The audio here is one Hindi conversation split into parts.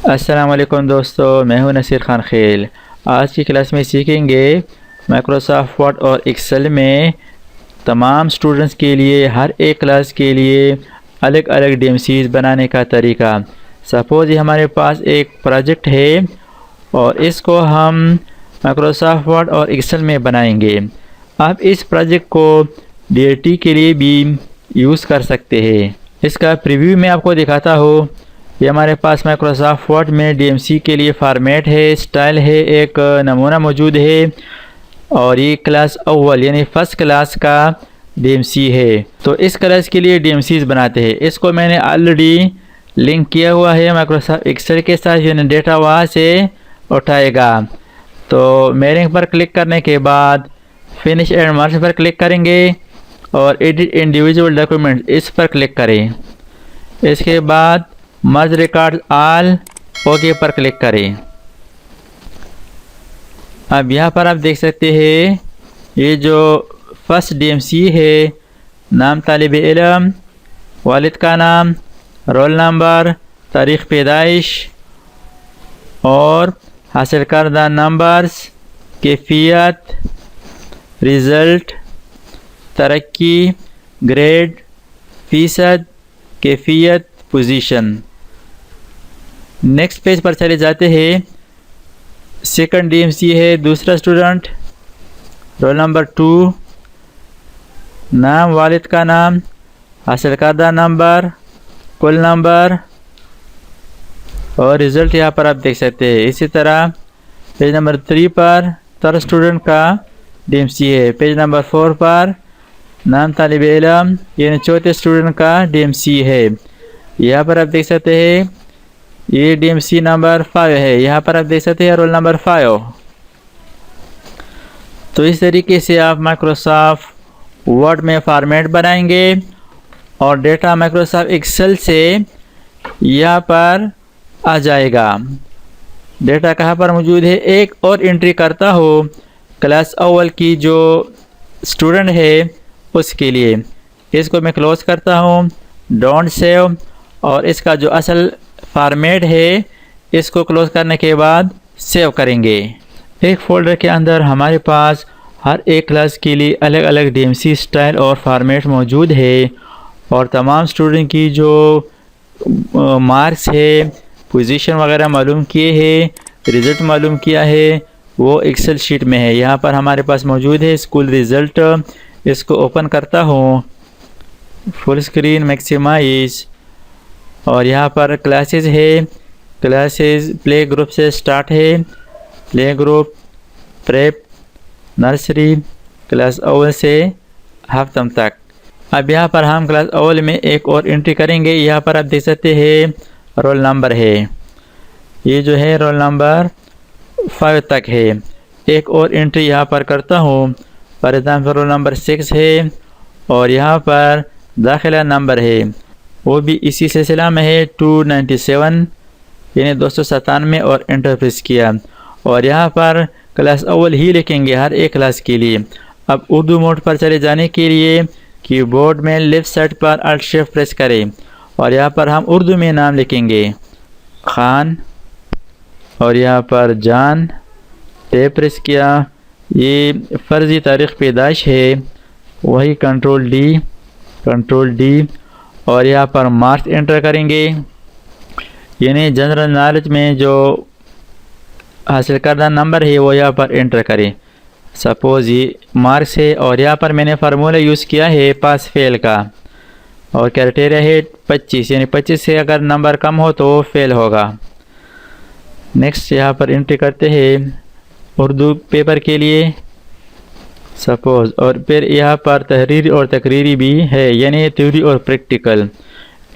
अस्सलाम वालेकुम दोस्तों, मैं हूं नसीर खान खेल। आज की क्लास में सीखेंगे माइक्रोसॉफ्ट वर्ड और एक्सेल में तमाम स्टूडेंट्स के लिए हर एक क्लास के लिए अलग अलग डीएमसीज बनाने का तरीका। सपोज़ ये हमारे पास एक प्रोजेक्ट है और इसको हम माइक्रोसॉफ्ट वर्ड और एक्सेल में बनाएंगे। आप इस प्रोजेक्ट को डीएलटी के लिए भी यूज़ कर सकते हैं। इसका प्रीव्यू मैं आपको दिखाता हूँ। ये हमारे पास माइक्रोसॉफ्ट वर्ड में डीएमसी के लिए फॉर्मेट है, स्टाइल है, एक नमूना मौजूद है और ये क्लास अव्वल यानी फर्स्ट क्लास का डीएमसी है। तो इस क्लास के लिए डीएमसीज बनाते हैं। इसको मैंने ऑलरेडी लिंक किया हुआ है माइक्रोसॉफ्ट एक्सेल के साथ, यानी डेटा वहाँ से उठाएगा। तो मेरे पर क्लिक करने के बाद फिनिश एंड मर्ज पर क्लिक करेंगे और एडिट इंडिविजुअल डॉक्यूमेंट इस पर क्लिक करें। इसके बाद मर्ज रिकॉर्ड ऑल ओके पर क्लिक करें। अब यहाँ पर आप देख सकते हैं ये जो फर्स्ट डीएमसी है, नाम तालिब इल्म, वालिद का नाम, रोल नंबर, तारीख़ पैदाइश और हासिल करदा नंबर्स, कैफियत, रिज़ल्ट, तरक्की, ग्रेड, फ़ीसद, कैफियत, पोजीशन। नेक्स्ट पेज पर चले जाते हैं। सेकंड डीएमसी है दूसरा स्टूडेंट, रोल नंबर 2, नाम वालिद का नाम, हासिल करदा नंबर, कुल नंबर और रिज़ल्ट यहाँ पर आप देख सकते हैं। इसी तरह पेज नंबर 3 पर थर्ड स्टूडेंट का डीएमसी है। पेज नंबर 4 पर नाम तालिब इल्म यानी चौथे स्टूडेंट का डीएमसी है। यहाँ पर आप देख सकते हैं ये डीएमसी नंबर 5 है। यहाँ पर आप देख सकते हैं रोल नंबर 5। तो इस तरीके से आप माइक्रोसॉफ्ट वर्ड में फॉर्मेट बनाएंगे और डेटा माइक्रोसॉफ्ट एक्सेल से यहाँ पर आ जाएगा। डेटा कहाँ पर मौजूद है, एक और एंट्री करता हो क्लास अव्वल की जो स्टूडेंट है उसके लिए। इसको मैं क्लोज करता हूँ, डोंट सेव, और इसका जो असल फॉर्मेट है इसको क्लोज करने के बाद सेव करेंगे। एक फोल्डर के अंदर हमारे पास हर एक क्लास के लिए अलग अलग डीएमसी स्टाइल और फॉर्मेट मौजूद है और तमाम स्टूडेंट की जो मार्क्स है, पोजीशन वगैरह मालूम किए हैं, रिज़ल्ट मालूम किया है, वो एक्सेल शीट में है। यहाँ पर हमारे पास मौजूद है स्कूल रिज़ल्ट। इसको ओपन करता हूँ, फुल स्क्रीन मैक्सिमाइज, और यहाँ पर क्लासेस है। क्लासेस प्ले ग्रुप से स्टार्ट है, play group, prep, nursery, class अव्वल से हफ्तम तक। अब यहाँ पर हम क्लास अव्वल में एक और एंट्री करेंगे। यहाँ पर आप देख सकते हैं रोल नंबर है, ये जो है रोल नंबर 5 तक है। एक और एंट्री यहाँ पर करता हूँ, फॉर एग्जाम्पल रोल नंबर 6 है और यहाँ पर दाखिला नंबर है, वो भी इसी सिलसिला में है 297 यानी 297 और एंटर प्रेस किया और यहाँ पर क्लास अव्वल ही लिखेंगे हर एक क्लास के लिए। अब उर्दू मोड पर चले जाने के लिए कीबोर्ड में लेफ़्ट साइड पर अल्ट शिफ्ट प्रेस करें और यहाँ पर हम उर्दू में नाम लिखेंगे खान और यहाँ पर जान, टैब प्रेस किया। ये फ़र्ज़ी तारीख़ पैदाइश है, वही कंट्रोल डी और यहाँ पर मार्क्स एंटर करेंगे, यानी जनरल नॉलेज में जो हासिल करदा नंबर है वो यहाँ पर एंटर करें। सपोज़ ये मार्क्स है और यहाँ पर मैंने फार्मूला यूज़ किया है पास फेल का और क्राइटेरिया है 25, यानी 25 से अगर नंबर कम हो तो फेल होगा। नेक्स्ट यहाँ पर एंट्री करते हैं उर्दू पेपर के लिए सपोज़, और फिर यहाँ पर तहरीरी और तकरीरी भी है, यानी थ्योरी और प्रैक्टिकल।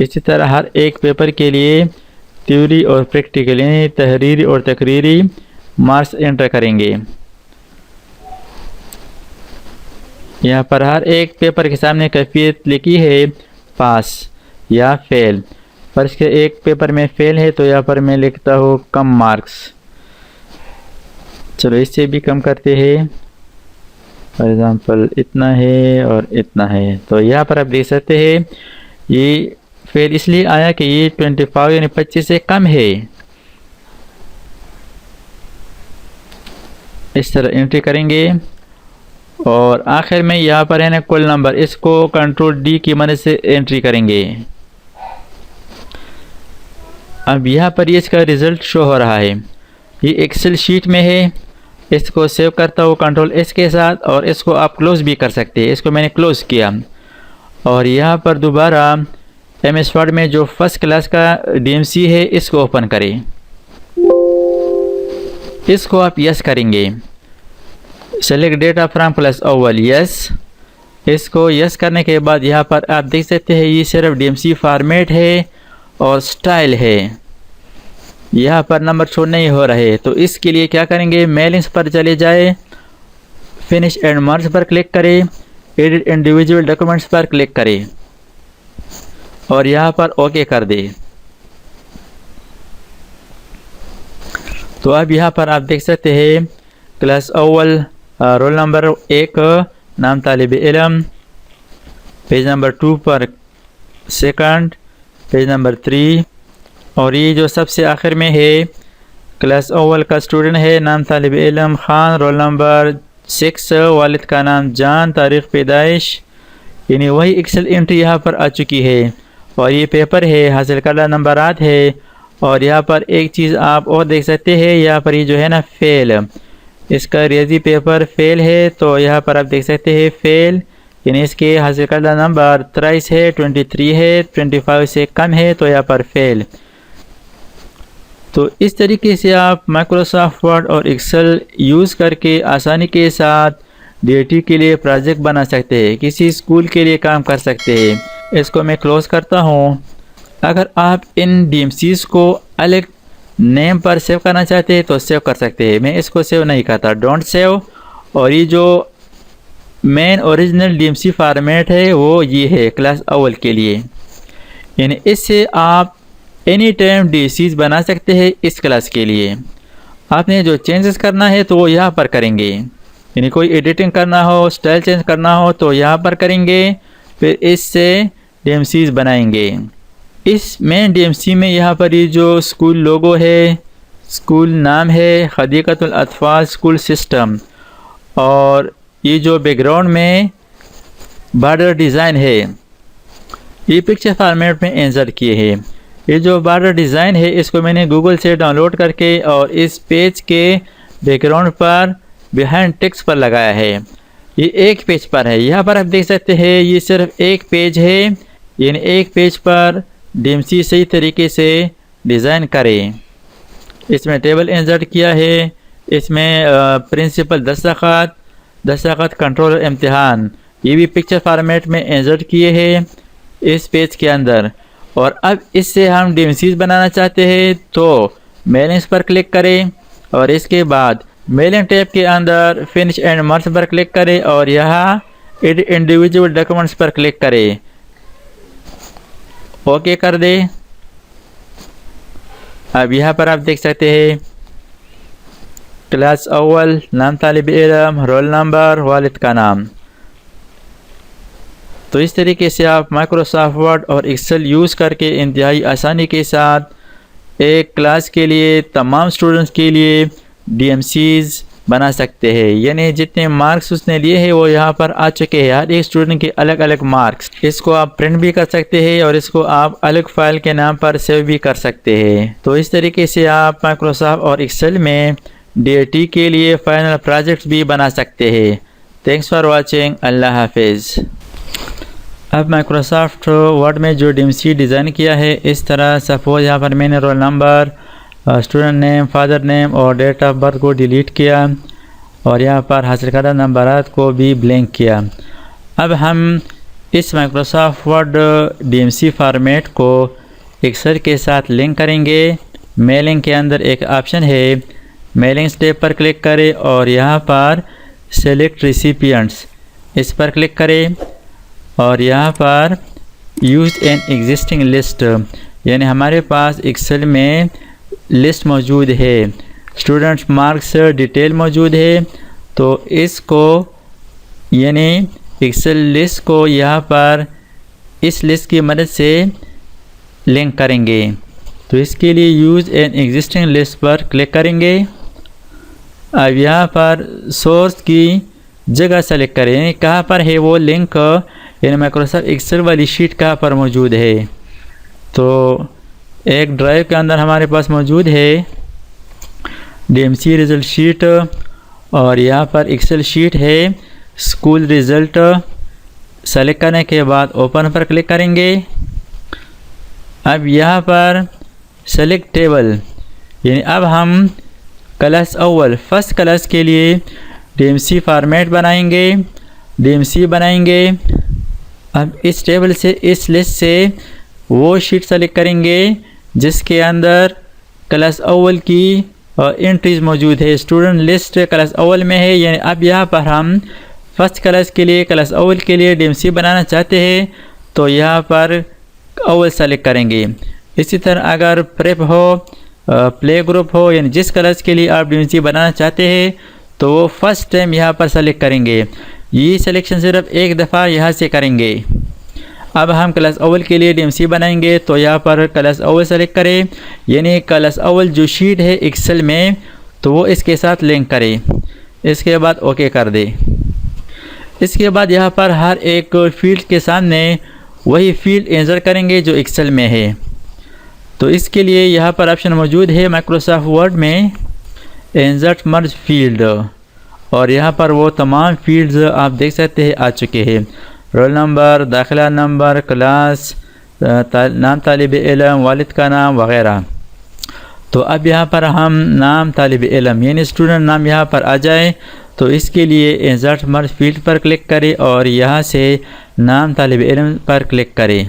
इसी तरह हर एक पेपर के लिए थ्योरी और प्रैक्टिकल यानी तहरीरी और तकरीरी मार्क्स एंटर करेंगे। यहाँ पर हर एक पेपर के सामने कैफियत लिखी है पास या फेल। पर इसके एक पेपर में फेल है तो यहाँ पर मैं लिखता हूँ कम मार्क्स। चलो इससे भी कम करते हैं, फॉर एग्ज़ाम्पल इतना है और इतना है। तो यहाँ पर आप देख सकते हैं ये फेल इसलिए आया कि ये 25 यानी 25 से कम है। इस तरह एंट्री करेंगे और आखिर में यहाँ पर है ना कुल नंबर, इसको कंट्रोल डी की मदद से एंट्री करेंगे। अब यहाँ पर ये इसका रिज़ल्ट शो हो रहा है, ये एक्सेल शीट में है। इसको सेव करता हूँ कंट्रोल एस के साथ और इसको आप क्लोज़ भी कर सकते हैं। इसको मैंने क्लोज़ किया और यहाँ पर दोबारा MS वर्ड में जो फर्स्ट क्लास का DMC है इसको ओपन करें। इसको आप यस करेंगे, सेलेक्ट डेटा फ्रॉम क्लास अव्वल, यस। इसको यस करने के बाद यहाँ पर आप देख सकते हैं ये सिर्फ DMC फॉर्मेट है और स्टाइल है, यहाँ पर नंबर शो नहीं हो रहे। तो इसके लिए क्या करेंगे, मेलिंग्स पर चले जाए, फिनिश एंड मर्ज पर क्लिक करें, एडिट इंडिविजुअल डॉक्यूमेंट्स पर क्लिक करें और यहाँ पर ओके कर दे। तो अब यहाँ पर आप देख सकते हैं क्लास अव्वल रोल नंबर 1 नाम तालिब इल्म, पेज नंबर 2 पर सेकंड, पेज नंबर 3 और ये जो सबसे आखिर में है क्लास अव्वल का स्टूडेंट है, नाम तालिब इल्म खान, रोल नंबर 6, वालिद का नाम जान, तारीख़ पैदाइश, यानी वही एक्सेल एंट्री यहाँ पर आ चुकी है। और ये पेपर है, हासिल करदा नंबरात है। और यहाँ पर एक चीज़ आप और देख सकते हैं, यहाँ पर ये जो है ना फेल, इसका रियाजी पेपर फेल है। तो यहाँ पर आप देख सकते हैं फेल, यानी इसके हासिल करदा नंबर 23 है, 23 है, 25 से कम है, तो यहाँ पर फेल। तो इस तरीके से आप माइक्रोसॉफ्ट वर्ड और एक्सेल यूज़ करके आसानी के साथ DAT के लिए प्रोजेक्ट बना सकते हैं, किसी स्कूल के लिए काम कर सकते हैं। इसको मैं क्लोज़ करता हूँ। अगर आप इन DMCs को अलग नेम पर सेव करना चाहते हैं तो सेव कर सकते हैं, मैं इसको सेव नहीं करता, डोंट सेव। और ये जो मेन ओरिजिनल DMC फॉर्मेट है वो ये है क्लास अव्वल के लिए, यानी इससे आप एनी टाइम DCs बना सकते हैं इस क्लास के लिए। आपने जो चेंजेस करना है तो वो यहाँ पर करेंगे, यानी कोई एडिटिंग करना हो, स्टाइल चेंज करना हो तो यहाँ पर करेंगे, फिर इससे DMCs बनाएंगे। इस मेन DMC में यहाँ पर ये जो स्कूल लोगो है, स्कूल नाम है खदीक़तुल अतफ़ाल स्कूल सिस्टम, और ये जो बैकग्राउंड में बॉर्डर डिज़ाइन है ये पिक्चर फॉर्मेट में इंसर्ट किए हैं। ये जो बॉर्डर डिज़ाइन है इसको मैंने गूगल से डाउनलोड करके और इस पेज के बैकग्राउंड पर बिहाइंड टेक्स्ट पर लगाया है। ये एक पेज पर है, यहाँ पर आप देख सकते हैं ये सिर्फ एक पेज है, यानी एक पेज पर DMC सही तरीके से डिज़ाइन करें। इसमें टेबल इंसर्ट किया है, इसमें प्रिंसिपल दस्तखत कंट्रोलर इम्तिहान ये भी पिक्चर फॉर्मेट में इंसर्ट किए हैं इस पेज के अंदर। और अब इससे हम DMCs बनाना चाहते हैं तो मेलिंग्स पर क्लिक करें और इसके बाद मेलिंग टैब के अंदर फिनिश एंड मर्ज पर क्लिक करें और यहाँ एडिट इंडिविजुअल डॉक्यूमेंट्स पर क्लिक करें, ओके कर दें। अब यहाँ पर आप देख सकते हैं क्लास अव्वल, नाम तालिब इल्म, रोल नंबर, वालिद का नाम। तो इस तरीके से आप माइक्रोसॉफ्ट वर्ड और एक्सेल यूज़ करके इंतहाई आसानी के साथ एक क्लास के लिए तमाम स्टूडेंट्स के लिए DMCs बना सकते हैं, यानी जितने मार्क्स उसने लिए हैं वो यहाँ पर आ चुके हैं, हर एक स्टूडेंट के अलग अलग मार्क्स। इसको आप प्रिंट भी कर सकते हैं और इसको आप अलग फाइल के नाम पर सेव भी कर सकते हैं। तो इस तरीके से आप माइक्रोसॉफ्ट और एक्सेल में DAT के लिए फाइनल प्रोजेक्ट्स भी बना सकते हैं। थैंक्स फॉर वॉचिंग, अल्लाह हाफिज़। अब माइक्रोसॉफ्ट वर्ड में जो DMC डिज़ाइन किया है इस तरह, सपोज यहाँ पर मैंने roll number, student name, father name और डेट ऑफ बर्थ को डिलीट किया और यहाँ पर हासिल करदा नंबरात को भी ब्लैंक किया। अब हम इस माइक्रोसॉफ्ट वर्ड DMC फॉर्मेट को एक्सेल के साथ लिंक करेंगे। मेलिंग के अंदर एक ऑप्शन है, मेलिंग्स टैब पर क्लिक करें और यहाँ पर सेलेक्ट रिसिपिएंट्स इस पर क्लिक करें और यहाँ पर यूज़ एन एग्जिस्टिंग लिस्ट, यानी हमारे पास एक्सेल में लिस्ट मौजूद है, स्टूडेंट्स मार्क्स डिटेल मौजूद है। तो इसको यानी एक्सेल लिस्ट को यहाँ पर इस लिस्ट की मदद से लिंक करेंगे। तो इसके लिए यूज़ एन एग्जिस्टिंग लिस्ट पर क्लिक करेंगे। अब यहाँ पर सोर्स की जगह सेलेक्ट करें, यानी कहाँ पर है वो लिंक, यानी माइक्रोसॉफ्ट एक्सेल वाली शीट कहाँ पर मौजूद है। तो एक ड्राइव के अंदर हमारे पास मौजूद है DMC रिज़ल्ट शीट, और यहाँ पर एक्सेल शीट है स्कूल रिज़ल्ट। सेलेक्ट करने के बाद ओपन पर क्लिक करेंगे। अब यहाँ पर सेलेक्ट टेबल, यानी अब हम क्लास अव्वल फर्स्ट क्लास के लिए DMC फॉर्मेट DMC बनाएंगे। अब इस टेबल से, इस लिस्ट से वो शीट सेलेक्ट करेंगे जिसके अंदर क्लास अव्वल की एंट्रीज मौजूद है। स्टूडेंट लिस्ट क्लास अव्वल में है, यानी अब यहाँ पर हम फर्स्ट क्लास के लिए, क्लास अव्वल के लिए DMC बनाना चाहते हैं तो यहाँ पर अव्वल सेलेक्ट करेंगे। इसी तरह अगर प्रेप हो, प्ले ग्रुप हो, यानी जिस क्लास के लिए आप DMC बनाना चाहते हैं तो वो फर्स्ट टाइम यहाँ पर सेलेक्ट करेंगे। ये सिलेक्शन सिर्फ एक दफ़ा यहाँ से करेंगे। अब हम क्लास अव्वल के लिए DMC बनाएंगे तो यहाँ पर क्लास अव्वल सेलेक्ट करें, यानी क्लास अव्वल जो शीट है एक्सेल में तो वो इसके साथ लिंक करें। इसके बाद ओके कर दे। इसके बाद यहाँ पर हर एक फील्ड के सामने वही फील्ड एंटर करेंगे जो एक्सेल में है। तो इसके लिए यहाँ पर ऑप्शन मौजूद है माइक्रोसॉफ्ट वर्ड में इंसर्ट मर्ज फील्ड, और यहाँ पर वो तमाम फील्ड्स आप देख सकते हैं आ चुके हैं। रोल नंबर, दाखिला नंबर, क्लास, नाम तालिब इल्म, वालिद का नाम वगैरह। तो अब यहाँ पर हम नाम तालिब इल्म यानी स्टूडेंट नाम यहाँ पर आ जाए तो इसके लिए इंसर्ट मर्ज फील्ड पर क्लिक करें और यहाँ से नाम तालिब इल्म पर क्लिक करें।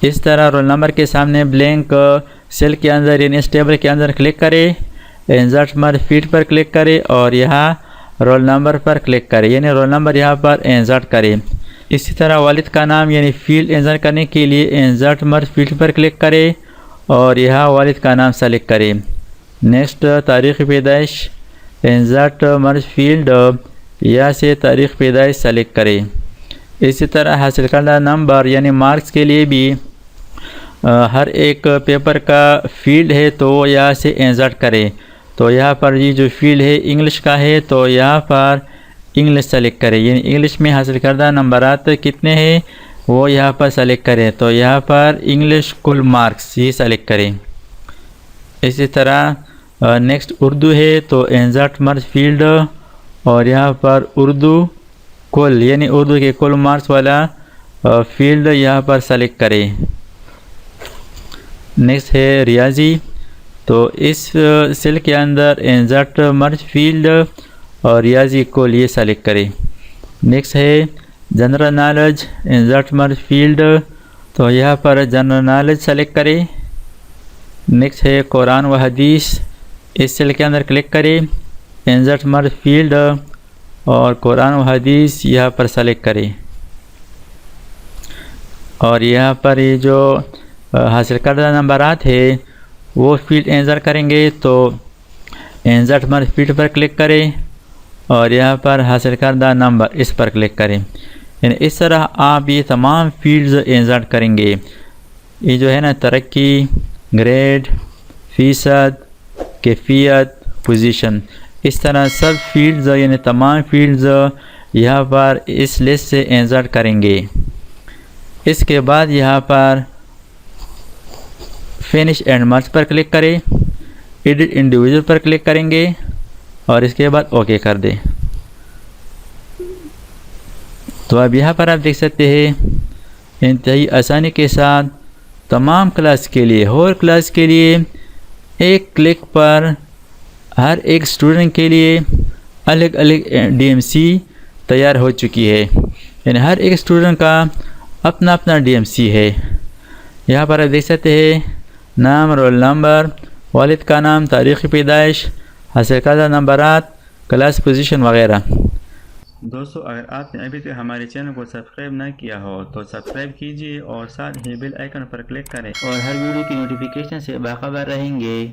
इस तरह रोल नंबर के सामने ब्लैंक सेल के अंदर यानी इस टेबल के अंदर क्लिक करें, इंसर्ट मर्ज फील्ड पर क्लिक करें और यहाँ रोल नंबर पर क्लिक करें, यानी रोल नंबर यहाँ पर इंसर्ट करें। इसी तरह वालिद का नाम यानी फील्ड इंसर्ट करने के लिए इंसर्ट मर्ज फील्ड पर क्लिक करें और यहाँ वालिद का नाम सेलेक्ट करें। नेक्स्ट तारीख़ पैदाइश, इंसर्ट मर्ज फील्ड, यहाँ से तारीख़ पैदाइश सेलेक्ट करें। इसी तरह हासिल करना नंबर यानी मार्क्स के लिए भी हर एक पेपर का फील्ड है तो यहाँ से इंसर्ट करें। तो यहाँ पर ये जो फील्ड है इंग्लिश का है तो यहाँ पर इंग्लिश सेलेक्ट करें, यानी इंग्लिश में हासिल करदा नंबरात कितने हैं वो यहाँ पर सेलेक्ट करें। तो यहाँ पर इंग्लिश कुल मार्क्स ये सेलेक्ट करें। इसी तरह नेक्स्ट उर्दू है तो इंसर्ट मर्ज फील्ड और यहाँ पर उर्दू कुल यानी उर्दू के कुल मार्क्स वाला फील्ड यहाँ पर सेलेक्ट करें। नेक्स्ट है रियाजी, तो इस सेल के अंदर इंसर्ट मर्ज फील्ड और रियाजी कुल ये सेलेक्ट करें। नेक्स्ट है जनरल नॉलेज, इंसर्ट मर्ज फील्ड, तो यहाँ पर जनरल नॉलेज सेलेक्ट करें। नेक्स्ट है कुरान व हदीस, इस सेल के अंदर क्लिक करें, इंसर्ट मर्ज फील्ड और कुरान व हदीस यहाँ पर सेलेक्ट करें। और यहाँ पर ये जो हासिल करदा नंबरात है वो फील्ड इंसर्ट करेंगे तो इंसर्ट मर्ज फील्ड पर क्लिक करें और यहाँ पर हासिल करदा नंबर इस पर क्लिक करें। यानी इस तरह आप ये तमाम फील्ड्स इंसर्ट करेंगे। ये जो है ना तरक्की, ग्रेड, फ़ीसद, कैफियत, पोजीशन, इस तरह सब फील्ड्स यानी तमाम फील्ड्स यहाँ पर इस लिस्ट से इंसर्ट करेंगे। इसके बाद यहाँ पर फिनिश एंड मर्ज पर क्लिक करें, एडिट इंडिविजुअल पर क्लिक करेंगे और इसके बाद ओके कर दें। तो अब यहाँ पर आप देख सकते हैं इंतहाई आसानी के साथ तमाम क्लास के लिए, हर क्लास के लिए एक क्लिक पर हर एक स्टूडेंट के लिए अलग अलग DMC तैयार हो चुकी है। यानी हर एक स्टूडेंट का अपना अपना DMC है। यहाँ पर आप देख सकते हैं नाम, रोल नंबर, वालिद का नाम, तारीख़ पैदाइश, हासिल करदा नंबरात, क्लास पोजीशन वगैरह। दोस्तों अगर आपने अभी तक हमारे चैनल को सब्सक्राइब ना किया हो तो सब्सक्राइब कीजिए और साथ ही बेल आइकन पर क्लिक करें और हर वीडियो की नोटिफिकेशन से बाखबर रहेंगे।